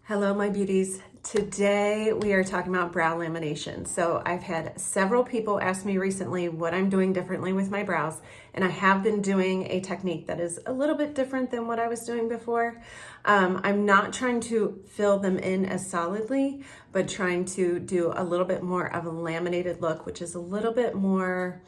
Hello, my beauties. Today we are talking about brow lamination. So I've had several people ask me recently what I'm doing differently with my brows, and I have been doing a technique that is a little bit different than what I was doing before. I'm not trying to fill them in as solidly, but trying to do a little bit more of a laminated look, which is a little bit more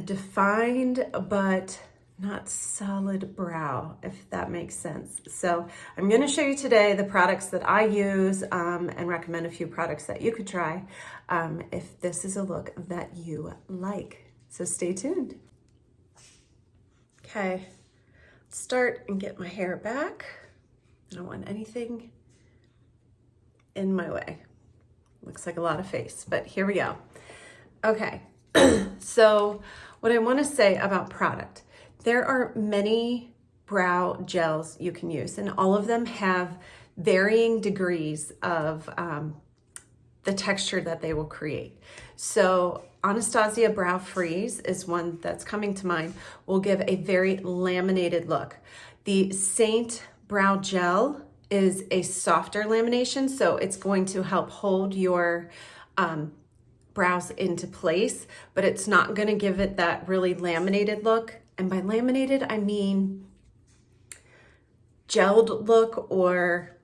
defined, but not solid brow, if that makes sense. So I'm going to show you today the products that I use and recommend a few products that you could try if this is a look that you like. So stay tuned. Okay, let's start and get my hair back. I don't want anything in my way. Looks like a lot of face, but here we go. Okay, so what I want to say about product. There are many brow gels you can use, and all of them have varying degrees of the texture that they will create. So Anastasia Brow Freeze is one that's coming to mind, will give a very laminated look. The Seint Brow Gel is a softer lamination, so it's going to help hold your brows into place, but it's not going to give it that really laminated look. And by laminated, I mean gelled look, or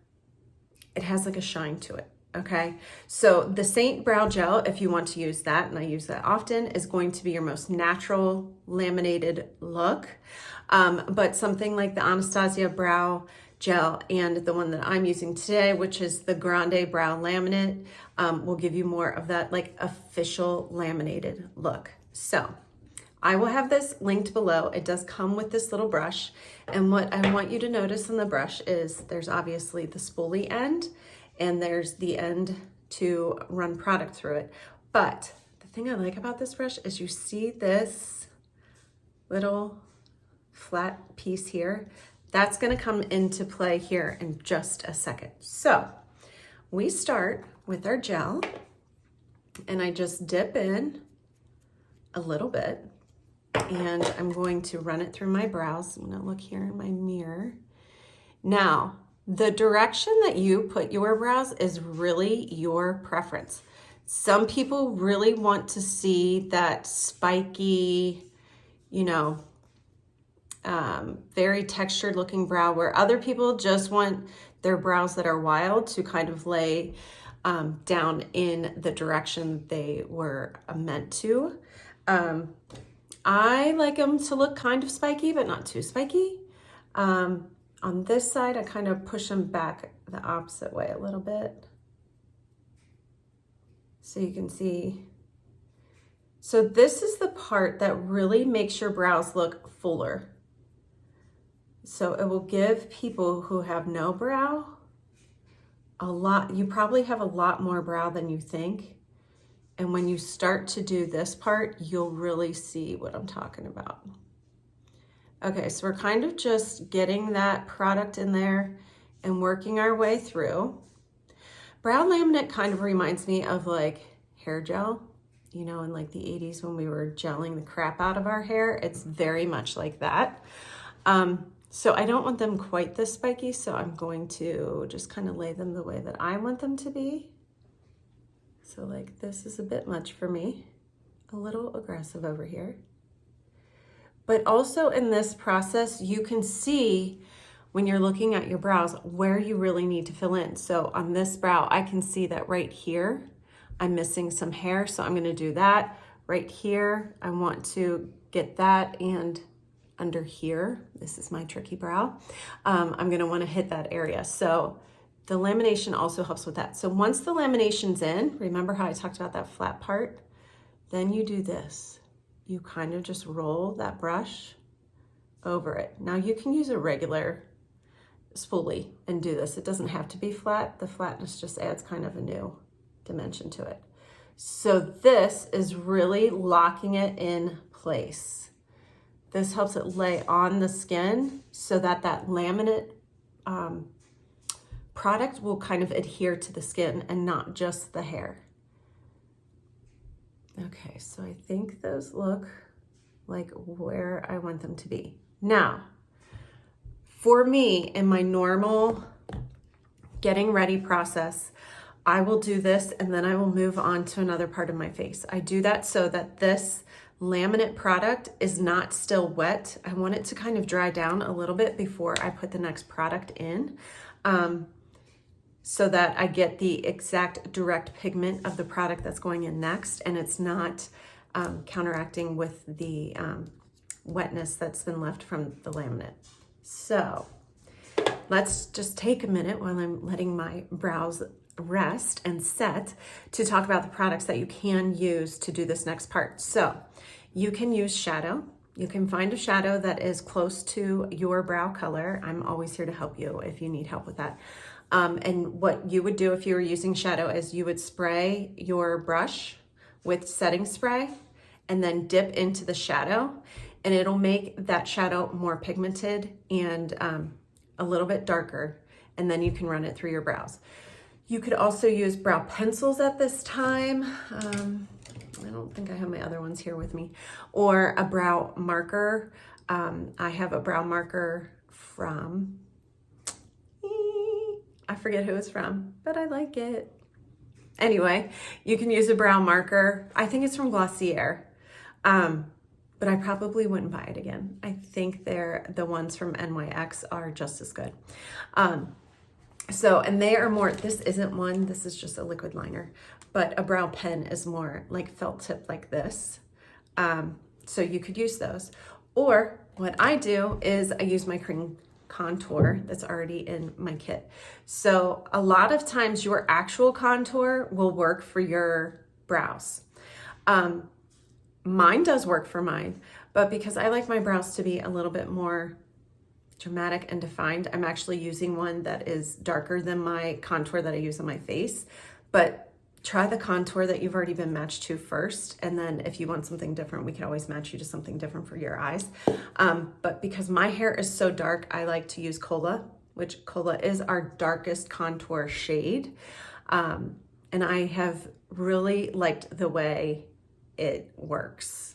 it has like a shine to it, okay? So the Seint Brow Gel, if you want to use that, and I use that often, is going to be your most natural laminated look. But something like the Anastasia Brow Gel and the one that I'm using today, which is the Grande Brow Laminate, will give you more of that like official laminated look. So I will have this linked below. It does come with this little brush. And what I want you to notice on the brush is there's obviously the spoolie end and there's the end to run product through it. But the thing I like about this brush is you see this little flat piece here. That's gonna come into play here in just a second. So we start with our gel and I just dip in a little bit. And I'm going to run it through my brows. I'm gonna look here in my mirror. Now, the direction that you put your brows is really your preference. Some people really want to see that spiky, very textured looking brow, where other people just want their brows that are wild to kind of lay down in the direction they were meant to. I like them to look kind of spiky, but not too spiky. On this side, I kind of push them back the opposite way a little bit. So you can see. So this is the part that really makes your brows look fuller. So it will give people who have no brow you probably have a lot more brow than you think. And when you start to do this part, you'll really see what I'm talking about. Okay, so we're kind of just getting that product in there and working our way through. Brow laminate kind of reminds me of like hair gel, in like the 80s when we were gelling the crap out of our hair. It's very much like that. So I don't want them quite this spiky, so I'm going to just kind of lay them the way that I want them to be. So like this is a bit much for me, a little aggressive over here. But also in this process, you can see when you're looking at your brows where you really need to fill in. So on this brow, I can see that right here, I'm missing some hair. So I'm gonna do that. Right here, I want to get that, and under here, this is my tricky brow, I'm gonna wanna hit that area. So the lamination also helps with that. So once the lamination's in, remember how I talked about that flat part? Then you do this. You kind of just roll that brush over it. Now you can use a regular spoolie and do this. It doesn't have to be flat. The flatness just adds kind of a new dimension to it. So this is really locking it in place. This helps it lay on the skin so that that laminate product will kind of adhere to the skin and not just the hair. Okay, so I think those look like where I want them to be. Now, for me, in my normal getting ready process, I will do this and then I will move on to another part of my face. I do that so that this laminate product is not still wet. I want it to kind of dry down a little bit before I put the next product in, so that I get the exact direct pigment of the product that's going in next, and it's not counteracting with the wetness that's been left from the laminate. So let's just take a minute while I'm letting my brows rest and set to talk about the products that you can use to do this next part. So you can use shadow. You can find a shadow that is close to your brow color. I'm always here to help you if you need help with that. And what you would do if you were using shadow is you would spray your brush with setting spray and then dip into the shadow, and it'll make that shadow more pigmented and a little bit darker, and then you can run it through your brows. You could also use brow pencils at this time. I don't think I have my other ones here with me, or a brow marker. I have a brow marker from, I forget who it's from, but I like it. Anyway, you can use a brow marker. I think it's from Glossier, but I probably wouldn't buy it again. I think the ones from NYX are just as good. And they are more, this isn't one, this is just a liquid liner, but a brow pen is more like felt tip like this. So you could use those. Or what I do is I use my cream contour that's already in my kit. So a lot of times your actual contour will work for your brows. Mine does work for mine, but because I like my brows to be a little bit more dramatic and defined, I'm actually using one that is darker than my contour that I use on my face. But try the contour that you've already been matched to first, and then if you want something different, we can always match you to something different for your eyes. But because my hair is so dark, I like to use Cola, which Cola is our darkest contour shade. And I have really liked the way it works,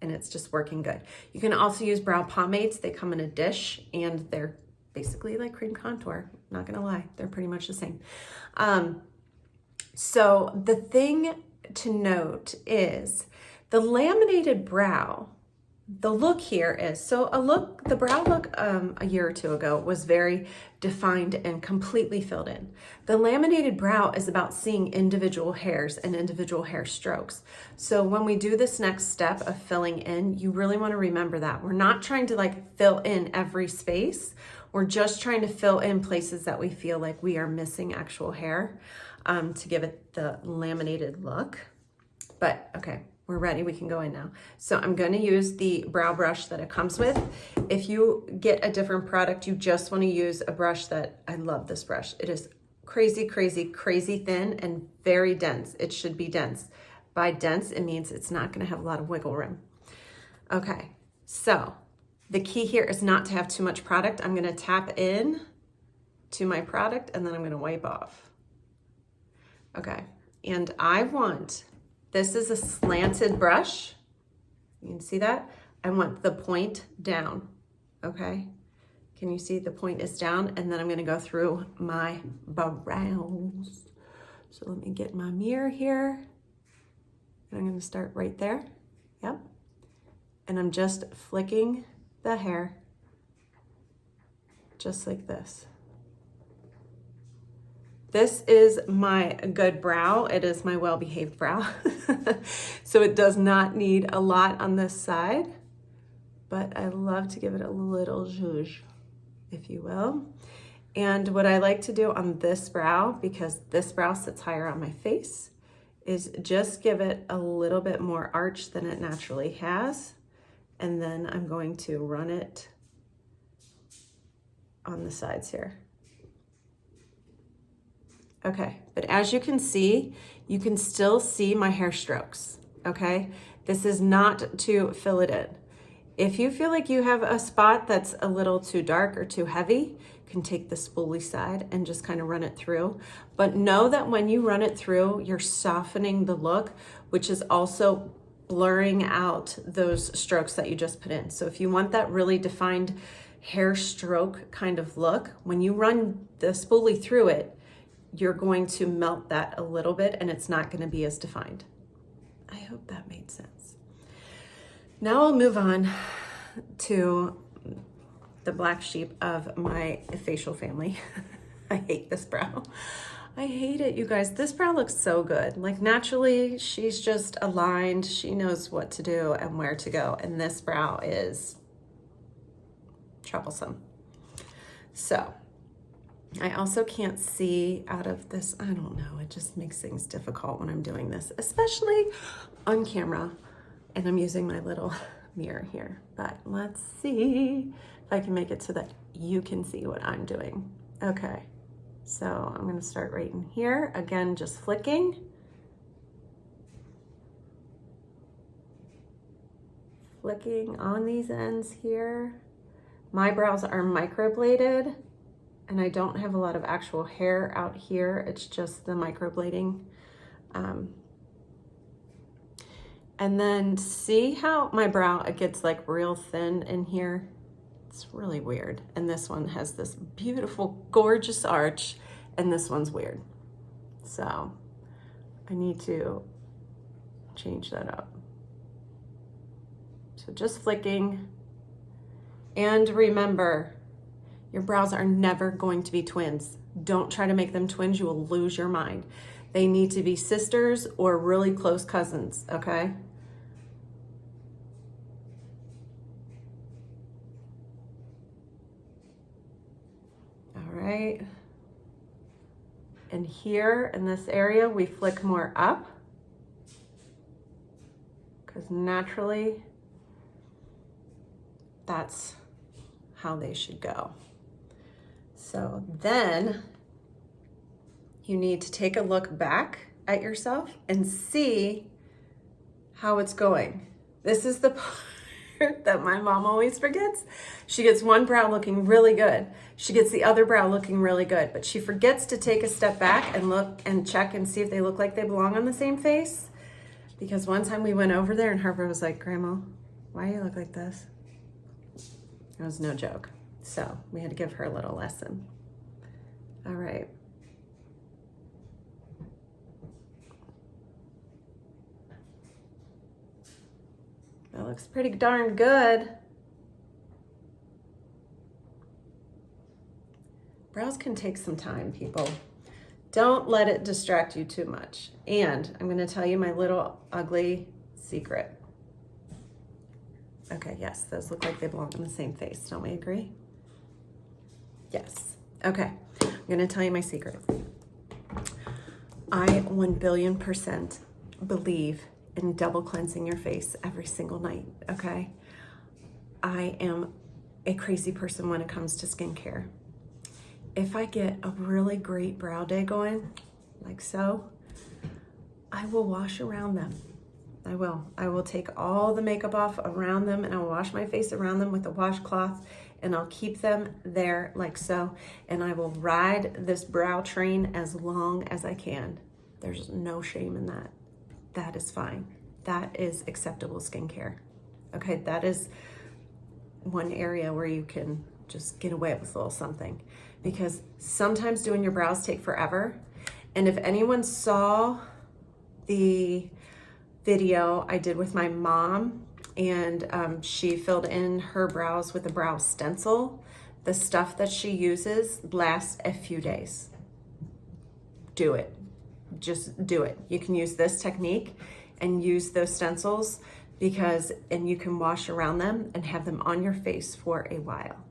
and it's just working good. You can also use brow pomades. They come in a dish and they're basically like cream contour. Not gonna lie, they're pretty much the same. So the thing to note is the laminated brow, the look here is, the brow look a year or two ago was very defined and completely filled in. The laminated brow is about seeing individual hairs and individual hair strokes. So when we do this next step of filling in, you really want to remember that. We're not trying to like fill in every space. We're just trying to fill in places that we feel like we are missing actual hair to give it the laminated look. But okay. We're ready, we can go in now. So I'm gonna use the brow brush that it comes with. If you get a different product, you just wanna use a brush that, I love this brush. It is crazy, crazy, crazy thin and very dense. It should be dense. By dense, it means it's not gonna have a lot of wiggle room. Okay, so the key here is not to have too much product. I'm gonna tap in to my product and then I'm gonna wipe off. Okay, and this is a slanted brush. You can see that? I want the point down, okay? Can you see the point is down? And then I'm gonna go through my brows. So let me get my mirror here. And I'm gonna start right there, yep. And I'm just flicking the hair, just like this. This is my good brow. It is my well-behaved brow. So it does not need a lot on this side, but I love to give it a little zhuzh, if you will. And what I like to do on this brow, because this brow sits higher on my face, is just give it a little bit more arch than it naturally has. And then I'm going to run it on the sides here. Okay, but as you can see, you can still see my hair strokes, okay? This is not to fill it in. If you feel like you have a spot that's a little too dark or too heavy, you can take the spoolie side and just kind of run it through. But know that when you run it through, you're softening the look, which is also blurring out those strokes that you just put in. So if you want that really defined hair stroke kind of look, when you run the spoolie through it, you're going to melt that a little bit and it's not going to be as defined. I hope that made sense. Now I'll move on to the black sheep of my facial family. I hate this brow. I hate it, you guys. This brow looks so good. Like naturally, she's just aligned. She knows what to do and where to go. And this brow is troublesome. So I also can't see out of this. I don't know. It just makes things difficult when I'm doing this, especially on camera. And I'm using my little mirror here. But let's see if I can make it so that you can see what I'm doing. Okay. So I'm going to start right in here. Again, just flicking. Flicking on these ends here. My brows are microbladed and I don't have a lot of actual hair out here. It's just the microblading. And then see how my brow, it gets like real thin in here. It's really weird. And this one has this beautiful, gorgeous arch, and this one's weird. So I need to change that up. So just flicking. And remember, your brows are never going to be twins. Don't try to make them twins, you will lose your mind. They need to be sisters or really close cousins, okay? Right. And here in this area, we flick more up because naturally that's how they should go. So then you need to take a look back at yourself and see how it's going. This is the part that my mom always forgets. She gets one brow looking really good. She gets the other brow looking really good, but she forgets to take a step back and look and check and see if they look like they belong on the same face. Because one time we went over there and Harper was like, Grandma, why do you look like this? It was no joke. So we had to give her a little lesson. All right. That looks pretty darn good. Brows can take some time, people. Don't let it distract you too much. And I'm going to tell you my little ugly secret. Okay, yes, those look like they belong in the same face. Don't we agree? Yes. Okay, I'm going to tell you my secret. I 1,000,000,000% believe in double cleansing your face every single night, okay? I am a crazy person when it comes to skincare. If I get a really great brow day going, like so, I will wash around them. I will. I will take all the makeup off around them and I'll wash my face around them with a washcloth and I'll keep them there like so. And I will ride this brow train as long as I can. There's no shame in that. That is fine. That is acceptable skincare. Okay, that is one area where you can just get away with a little something. Because sometimes doing your brows take forever. And if anyone saw the video I did with my mom and she filled in her brows with a brow stencil, the stuff that she uses lasts a few days. Do it. Just do it. You can use this technique and use those stencils and you can wash around them and have them on your face for a while.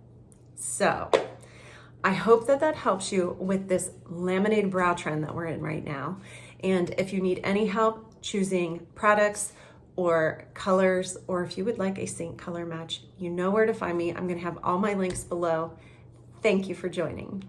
So I hope that helps you with this laminated brow trend that we're in right now. And if you need any help choosing products or colors, or if you would like a Seint color match, you know where to find me. I'm going to have all my links below. Thank you for joining.